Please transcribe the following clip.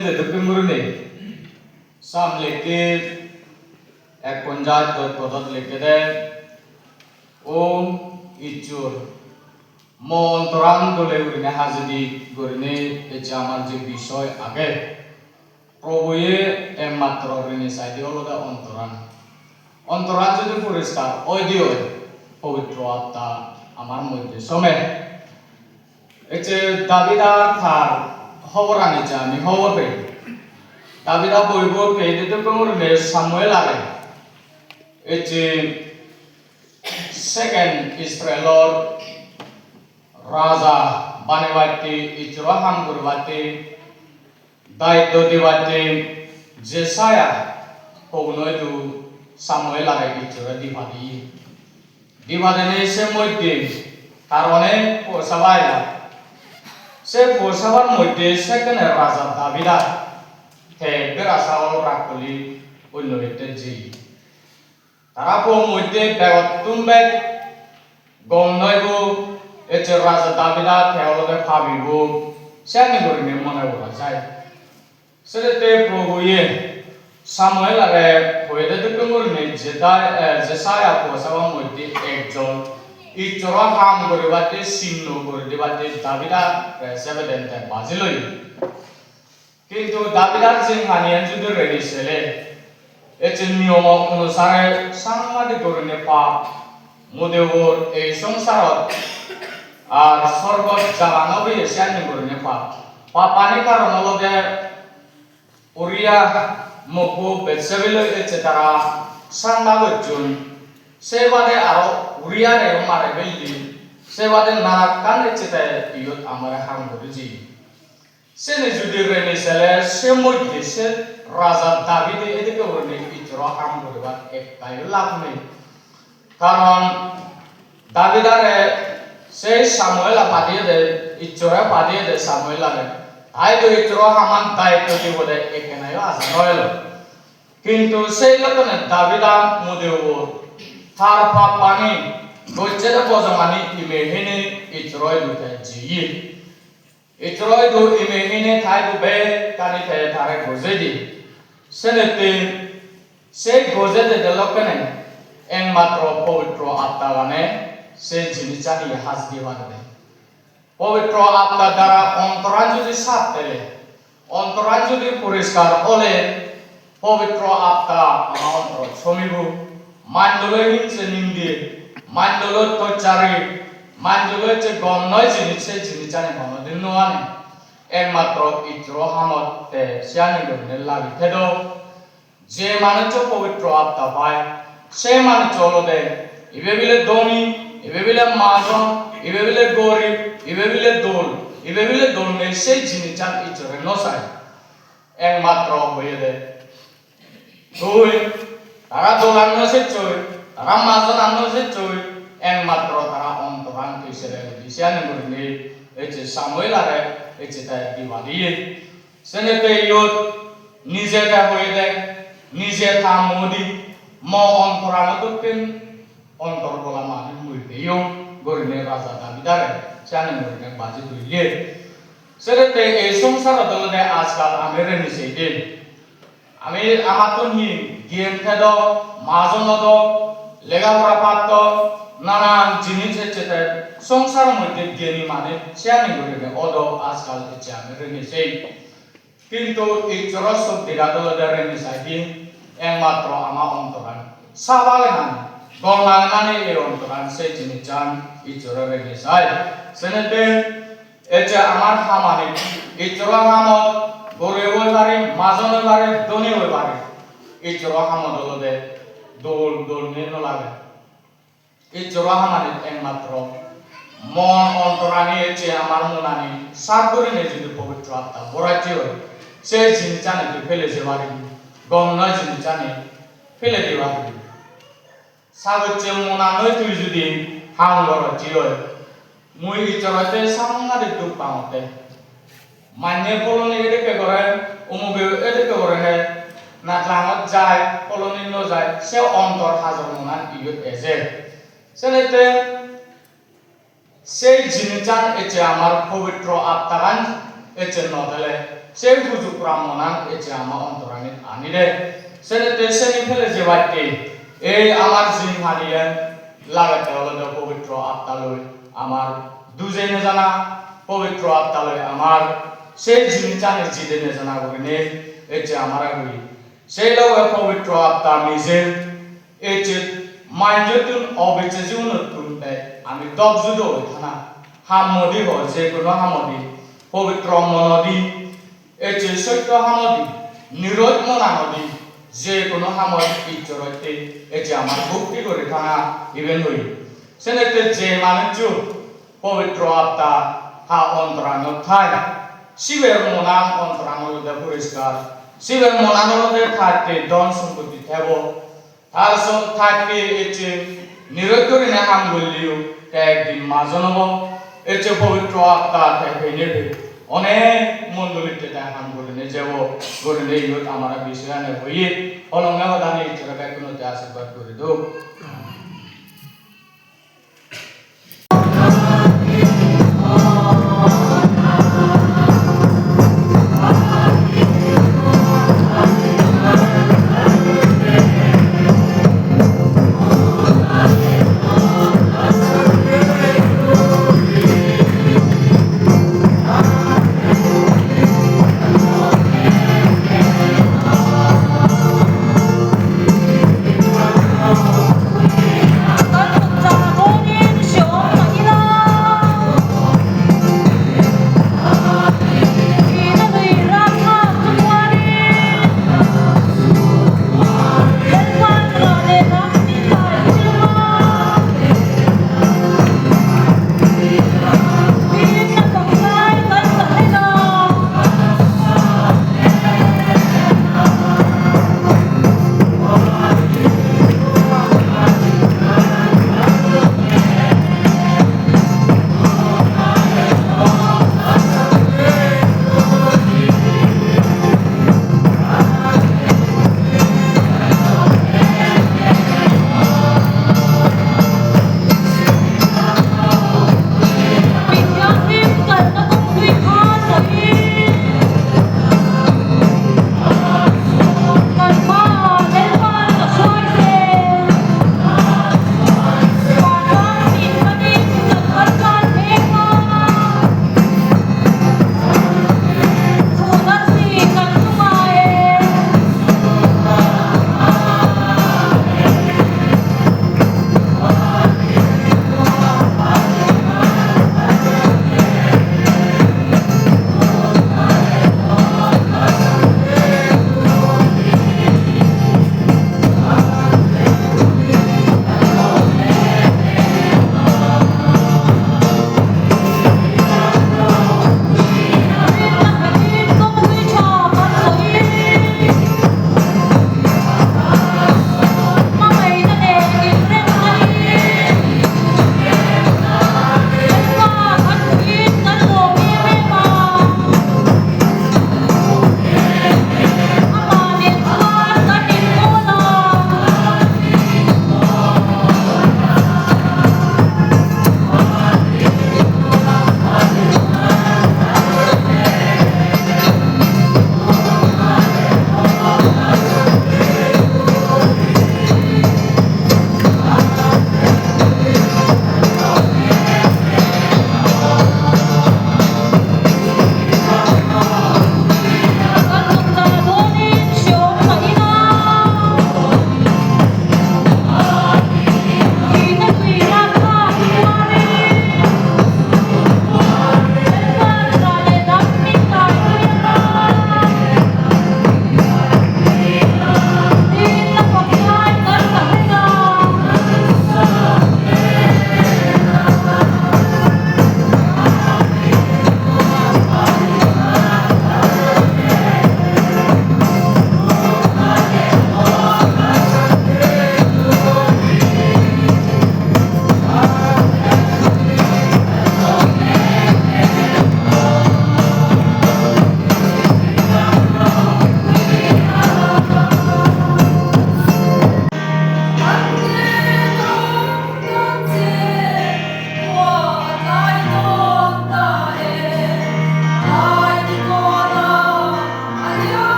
Dukungurune sam leke ek ponjat dot podot leke de om ichur mon toran dole urine hazidi gurine echamar je bishoy age probuye emmatro urine saidi oloda ontoran যদি পরিষ্কার ওই দিও পবিত্র আত্মা আমার মধ্যে সমে এতে দাবিদার থার হবরানি চা আমি হবর পে দাবিদা বইব পে দিতে কোমর মে সামুয়েল আগে এতে সেকেন্ড ইসরায়েলর রাজা বানেবাতে ইচরাহাম গুরবাতে দায়িত্ব দিবাতে জেসায়া পৌনয়দু সামুয়েল আগে ইচরা দিবাদে সে মধ্যে কারণে পোষাবাই সে পোষাবার মধ্যে সেখানে রাজা দাবিদা বেরাসাও রাখলি অন্যতে জি তারা মধ্যে তুমবে গম নইব এতে রাজা দাবিদা থেওলতে ভাবিব সেখানে করিনে মনে করা যায় সেটাতে প্রভুয়ে সামুয়েল আগে হইতে দুপুরনে জেসায়া পোষাবার মধ্যে একজন ইচরা হাম করিবাতে চিহ্ন করে দিবাতে দাবিদা সেবেদেন্তে বাজিলই কিন্তু দাবিদার জিংহানিয়ান যদি রেডি ছেলে এতে নিয়ম অনুসারে সাংঘাতিক ধরনের পাপ মুদেবর এই সংসারত আর সর্বত জালানবি এসিয়ানি ধরনের পাপানি কারণ লগে উরিয়া মুখু বেসেবিলই এতে তারা সান্ডা গজ্জুন সেবাদে আরো উরিয়ারে মারে বেললি সেবাদে নানা কানে চেতে ইয়ত আমার হাম করেছি সেনে যদি রেনি সেলে সে মধ্যে সে রাজা দাবিদে এদিকে ওরনে ইচরা হাম করিবার একটাই লাভ নেই কারণ দাবিদারে সেই সামুয়েলা পাঠিয়ে দে ইচরা পাঠিয়ে দে সামুয়েলারে তাই তো ইচরা হামান দায়িত্ব দিব দে এখানেও আসা নয়লো কিন্তু সেই লোকনে দাবিদা মুদেও তার পাপ পানি গজ্জের বজমানি ইমেহিনে ইচরয় দুতে জিয়ে ইচরয় দু ইমেহিনে থাই দুবে কানি থে তারে গজেদি সেনেতে সেই গজেদে দেলকনে একমাত্র পবিত্র আত্মা গানে সে জিনিসটানি হাস দিবানে পবিত্র আত্মা দ্বারা অন্তরান যদি সাফ পেলে অন্তরান যদি পরিষ্কার হলে পবিত্র আত্মা আমার অন্তর ছমিব মানদলে হিংসে নিন্দে মানদলে তচারি মানদলে যে গম নয় জিনিস সেই জিনিসটানি কোনদিন নয় একমাত্র ইচরা হামতে সিয়ানি গনে লাগি থেদ যে মানুষ পবিত্র আত্মা পায় সে মানুষ হলদে ইবে বিলে ধনী ইবে বিলে মাজন ইবে বিলে গরিব ইবে বিলে দোল নেই সেই জিনিসটা ইচরে নসায় একমাত্র হয়ে দেয় দুই তারা দোলান নসে চই তারা মাজন আনসে চই একমাত্র তারা অন্তরান হিসেবে দিশানি গনে এতে সামুয়েল আরে এতে তাই দিবালিয়ে সেনেতে ইয়ত নিজে দে হয়ে দেয় নিজে থা মোদি ম অন্তরান দক্ষিণ অন্তর বলা মানে মুইতেও গরিনে রাজা দাবিদারে সেনে গরিনে বাজি দুইলে সেনেতে এই সংসার দলনে আজকাল আমি রেনিছে দে আমি আমার তো নি জ্ঞান থেদ মাজন দ লেখাপড়া পাত নানান জিনিস এসেছে সংসারের মধ্যে জ্ঞানী মানে সেয়ানি গরিনে অদ আজকাল এসে আমি রেনিছে কিন্তু এই চরসব দিগাদলে রেনিছে দিন একমাত্র আমার অন্তরান সাবালে না গমানানি এই অন্তরান সেই জিনিস জান ইচরা রেনিছে সেনেতে এতে আমার হামানি ইচরা হামত গরে হইবারে মাজন হইবারে ধনী হইবারে ইচরা হামত হলদে দোল নির্ণ লাগে ইচরা হামানি একমাত্র মন অন্তরানি এতে আমার মনানি সাত করে নিয়ে যদি পবিত্র আত্মা বরাইতে হয় সেই জিনিস জানে ফেলে যেবারে গম নয় জিনিস জানে ফেলে দেবারে সাগচ্ছে মনা নয় তুই যদি হাম বরাইতে হয় মুই ইচরাতে সাংঘাতিক দুঃখ পাওতে মান্য কলোনি এদিকে করে অমুকে এদিকে করে হে না লাঙত যায় কলোনি ন যায় সে অন্তর হাজার মনান ইয়ত এসে সেনেতে সেই জিনিসটা এতে আমার পবিত্র আত্মারান এতে নদলে সেই সুযোগ প্রামনান এছে আমার অন্তরাঙ্গিত আনিলে সেনেতে সেনি ফেলে যে বাড়তে এই আমার জিন হানিয়ে লাগাতে হলো পবিত্র আত্মালয় আমার দুজনে জানা পবিত্র আত্মালয় আমার সেই জিন জানে জিদেনে জানা করিনে এছে আমার আগুই সেই লোক পবিত্র আত্মা নিজের এছে মাইন্ডতুন অবিচে জীবনতুন আমি দগজুদ থানা হামদি হয় যে কোনো হামদি পবিত্র মনদি এছে সত্য হামদি নিরোধ মনানদি যে কোনো হামদ ইচ্ছরতে এছে আমার ভক্তি করে থানা ইভেন হই সেনেতে যে মানুষ পবিত্র আত্মা হা অন্তরাঙ্গ থাই শিবের মনান অন্তরাঙ্গ পরিষ্কার শিবের মনানদের থাকতে ধন সম্পত্তি থেব তার থাকতে এছে নিরোধ করে না হাম বললিও একদিন মা জনব এছে পবিত্র আত্মা থেকে নেবে অনেক মন্ডলীতে হাম করে নে যাব করে নেই আমরা বিষয় হইয়ে অলঙ্ঘা দানি ইচ্ছা কোনো আশীর্বাদ করে দো